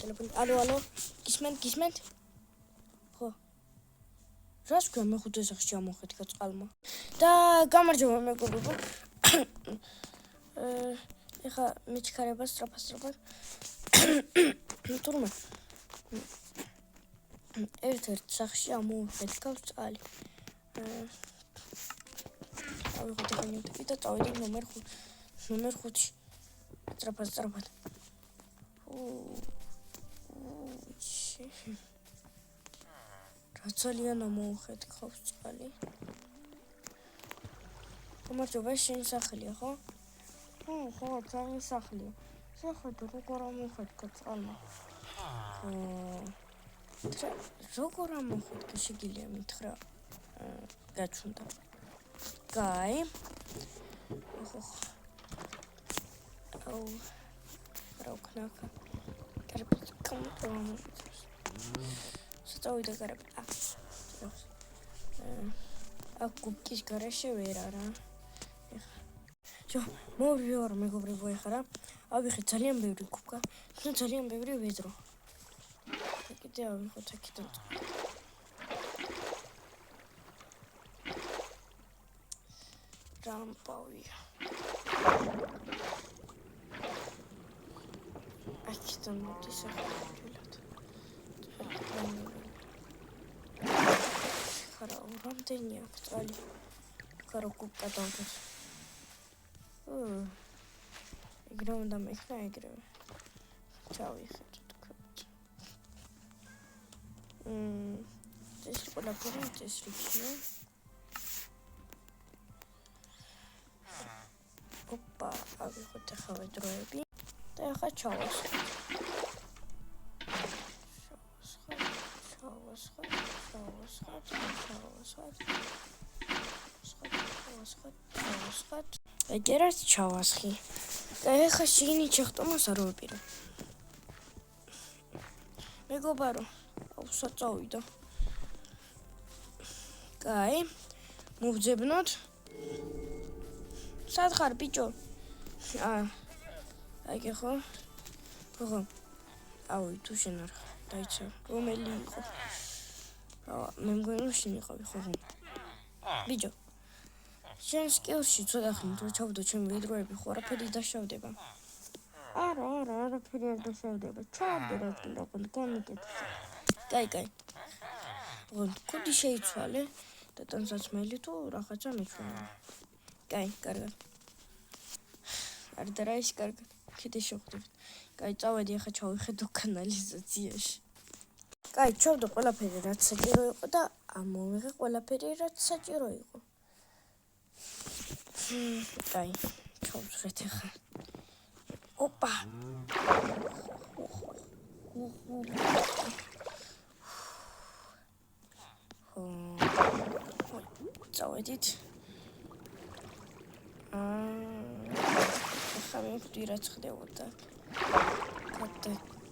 ტელეფონი. ალო. გისმენთ? ხო. რას ქვია მეხუთე სახში ამოხეთქა წყალმა? და გამარჯობა მეგობრებო. ეხა მიჩქარება სწრაფად. თურმე ერთ-ერთ სახში ამოხეთქა წყალი. ავიღოთ განიუტები და წავედი ნომერ 5-ში. სწრაფად. რა ძალიან ამოხეთქავს წყალი. გამარჯობა, შენი სახლია, ხო? ხო, ძაღლის სახლია. შეხედე, როგორ ამოხეთქა წყალმა. როგორ ამოხეთქა, შეგიძლია მითხრა? გაჩვენდა. კაი. რა ვქნახა? კარგად კომპრომიტს. სწავიდა გარეთ. აქ კუბკის გარეშე ვერ არა. მოვიარ მეგობრებო ეხლა რა. ავიღეთ ძალიან ბევრი კუბკა, და ძალიან ბევრი ვედრო. კიდე ავიღოთ აქედან. რამპავია. აქედან მოდის ახლა. ხარა, რამდენი აქვს წყალი? ხარა კუბკა დავდეს. ეგრე უნდა მეხნა ეგრევე. ჩავიხეთ თქვით. ეს ყველაფერი ეს რიქია. ოპა, ავიღოთ ახლა ვედროები და ახლა ჩავასხოთ. ეგერაც ჩავასხი. ეხლა შიგნი ჩახტომას არ ვაპირო. მეგობარო, აუცა წავიდა. კაი, მოვძებნოთ. სად ხარ, ბიჭო? აიგე ხო? ხო. აუი, თუ შენ არ ხარ, დაიცა. რომელი იყო? მე მგონი რომ შენ იყავი, ხო? ბიჭო. შენ სკილში ცოტა ხნით რო ჩავდო ჩემი ვედროები, ხო არაფერი დაშავდება. არა, არაფერი არ დაშავდება. ჩავდე რა თქმა უნდა, განიკეთე. კაი. კუდი შეიცვალე და ტანსაცმელი თუ რაღაცა მეჩვენა. კაი, კარგად. არ და რა ის კარგად. კიდე შევხვდებით. კაი, წავედი ახლა ჩავიხედო კანალიზაციაში. კაი, ჩავდო ყველაფერი რაც საჭირო იყო და ამოვიღე ყველაფერი რაც საჭირო იყო. კაი, ჩავწრეთ ახლა. ოპა. წავედით. ახლა მივხვდი რაც ხდებოდა.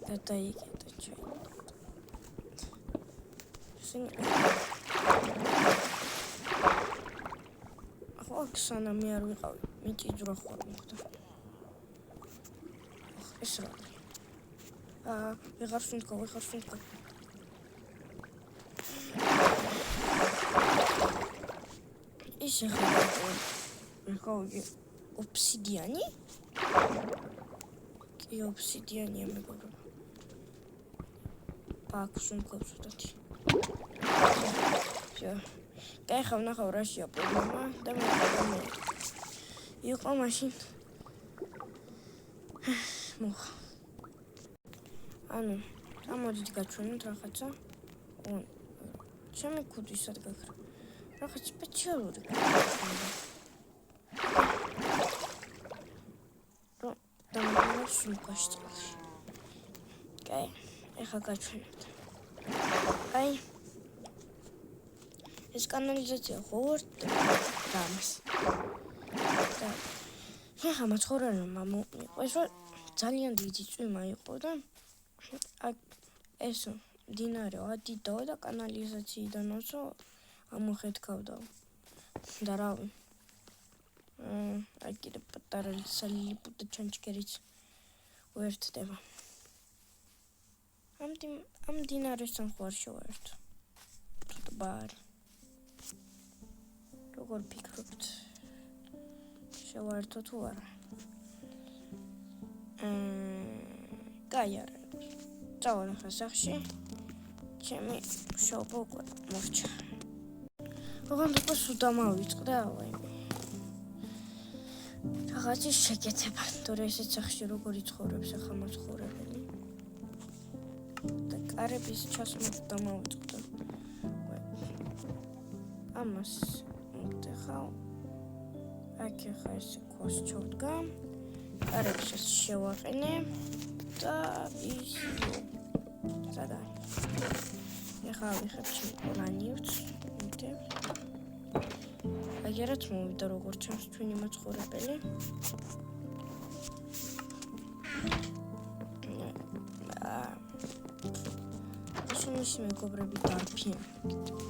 გადაიგეთ ჩვენ. ახლა მე არ ვიყავი. მიჭიძვრა ხوار მოხდა. ეს რა? ვეღარ სუნთქო. ის ახლა ოფსიდიანი? კი, ოფსიდიანია მეგობრებო. პაქსუნქობს უდათი. კაი, ხა ვნახავ რაშია პრობლემა და მე იყო მაშინ. მოხ. ანუ, ამოდით გაჩვენოთ რაღაცა. ჩემი ქუდისად გაქრა. რაღაც სპეციალური. სულკაში წყალში. კაი, ეხლა გაჩვენებთ. კაი. ეს კანალიზაცია ხო ვარ და ამას. და ეხლა მაცხოვრებელმა მოიყვეს, რომ ძალიან დიდი წვიმა იყო და ეს მდინარე ადიდაო და კანალიზაციიდანაც ამოხეთქავდა. და რავი. აი კიდე პატარა ლილიპუტი ჩანჩქერიც უერთდება. ამ დინარესთან ხوار შევაერთო. ტბა არის. როგორ ფიქრობთ? შევაერთო თუ არა? კაი არა. წავალ ახლა სახში. ჩემი მშობლო უკვე მორჩა. ოღონდ უკვე სულ მოვიწყდა, ვაიმე. რაღაცა შეკეთება, თორე ესეც სახში როგორ იცხოვრებს ახლა მაცხოვრებელი. და კარების ჩასმოთ და მოვიწყდა. ამას მოდიხავ. აქ ახლა ესე ქვას ჩავდგა. კარებს შევაყენე და ისო. სადა. ახლა ვიხებ ჩემპიონანიუც. აგერაც მოვიდა როგორ ჩანს ჩვენი მაცხოვრებელი. ისინი მეგობრები დარფიან.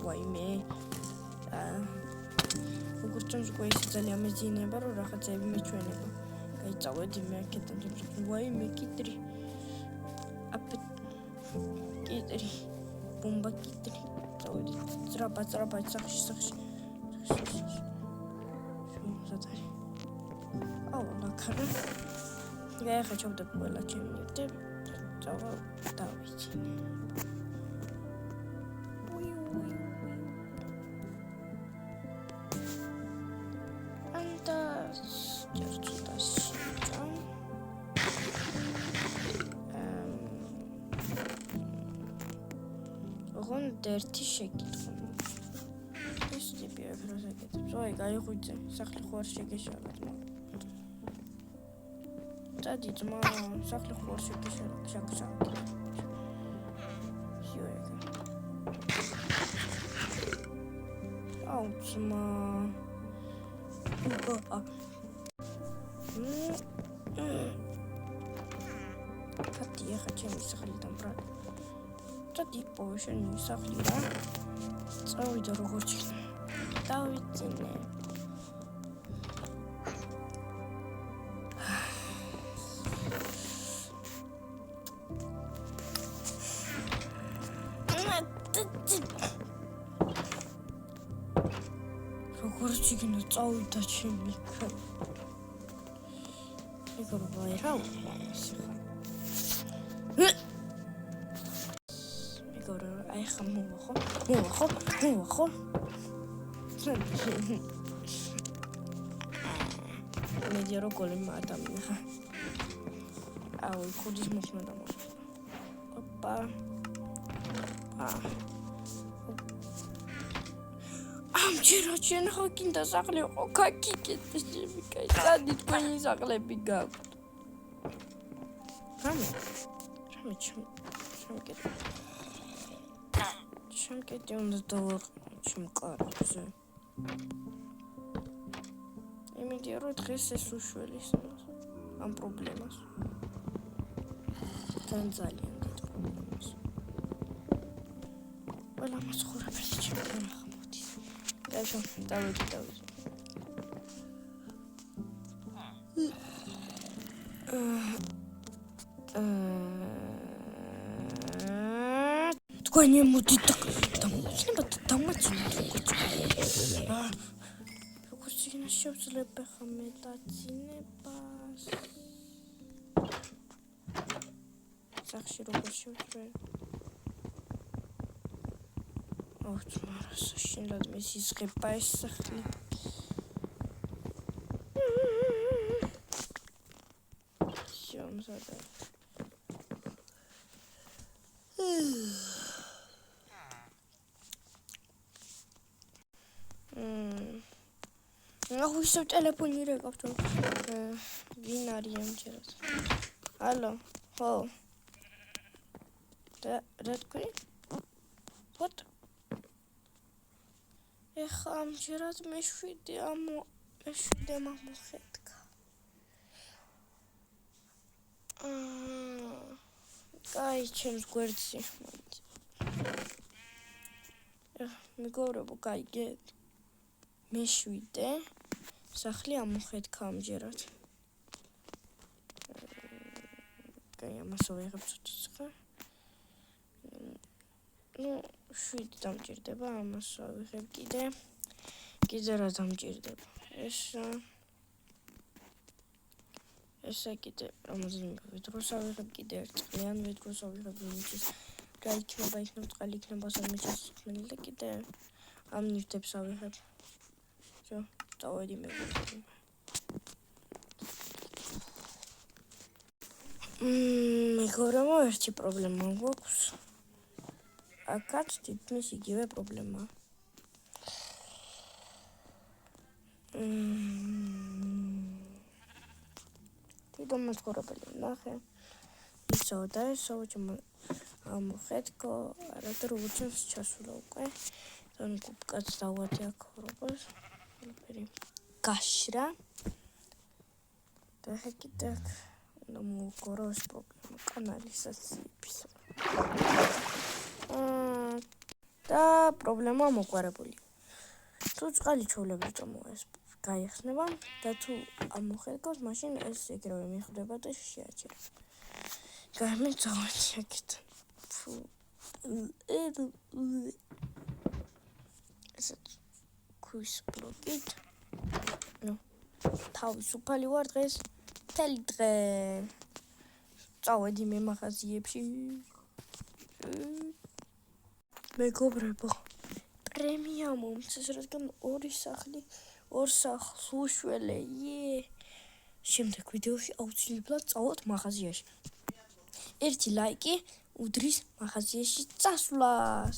ვაიმე. როგორ ჩანს უკვე ის ძალიან მეძინება რომ რაღაცები მეჩვენება. გაიწავედი მე აქედან ვაიმე კიტრი. კიტრი. ბომბა კიტრი. წავედი. ძრაბა სახში. ლაქარა. გაიხა ჩავდებ ყველა ჩემი ნივთები. წავალ დავიცინე. ანდა ჯერწუდას. ოღონდ ერთი შეკითხვა. ეს ტიპი აქ რასაკეთებს? აი, გაიღვიძე. სახლი ხო არ შეგეშალათ, მაგრამ დადი ძმა, სახლი ხო არ შეგეშალათ. შევეკა. აუ ძმა. ფათი ახლა ჩემი სახლიდან ბრალ. დადი პოვე შენი სახლი რა. წავიდა როგორ ჩიქნა. დავიცინე. როგორ ჩიქნა წავიდა ჩემი. ეგრე ვაირა. ეგრე აი ხა მოვახო. მედიარო კოლემა ადამიანა. აუ ხუდის მოხნა და მოხდა. ოპა. ამჯერად შენ ხო კიდე სახლი ხო კაკიკეთე შემიკაი. სადი თქვენი სახლები გაქვთ. რამე შემკეტი უნდა დავაყენო შემკარებზე. იმედია რომ დღეს ეს უშველის ამ პრობლემას. ძალიან დიდ პრობლემას. ყველა მაცხოვრებელი ჩემთან ხმოდის. დაიშო, დავიდი. თქვენი მოდით დამოჩინეთ როგორც იქნა შევძლებ ხა მე დაცინებას სახში როგორ შევძლებ აუ თმარას შინლად მის ისღება ეს სახლი შევმზადა აუ ისევ ტელეფონი რეკავთ ვინ არის ამჯერად ალო ხო რა თქვი what ეხა ამჯერად მეშვიდე მომხედკა კაი ჩემს გვერდში მეგობრებო გაიგეთ მეშვიდე სახლი ამოხედქა ამჯერად. ამას ვიღებ ცოტა. ნუ 7 დამჭირდება, ამას ვიღებ კიდე რა დამჭირდება. ესა კიდე რომელზეც ვიდროს ავიღებ, კიდე ერთ წყლიან ვიდროს ავიღებ, იმის რა იქნება, წყალი იქნება სამი წელი და კიდე ამ ნივთებს ავიღებ. წავედი მე. მეგობრებო, ერთი პრობლემა გვაქვს. აქაც თითქმის იგივე პრობლემაა. თვითონ მაცხოვრებელი ნახე. ისო და ისო ამოხედქო, არადა როგორც ჩასულა უკვე. თან კუპკაც დავათი აქ ხორობას. გაშრა. და კიდე და მოგოროს პრობლემა კანალიზაციების. და პრობლემა მოყარებული. თუ წყალი ჩაოლები წამოეს გაიხსნება და თუ ამოხედქოს, მაშინ ეს ეგრევე მიხვდება და შეაჭერა. გამიწავეთ აქეთ. ესეც ქვის ბლოკით. თავისუფალი ვარ დღეს. მთელი დღე წავედი მე მაღაზიებში. მეგობრებო, პრემია მომწეს, რადგან 2 სახლს უშველე. შემდეგ ვიდეოში აუცილებლად წავალთ მაღაზიაში. 1 ლაიკი უდრის მაღაზიაში წასვლას.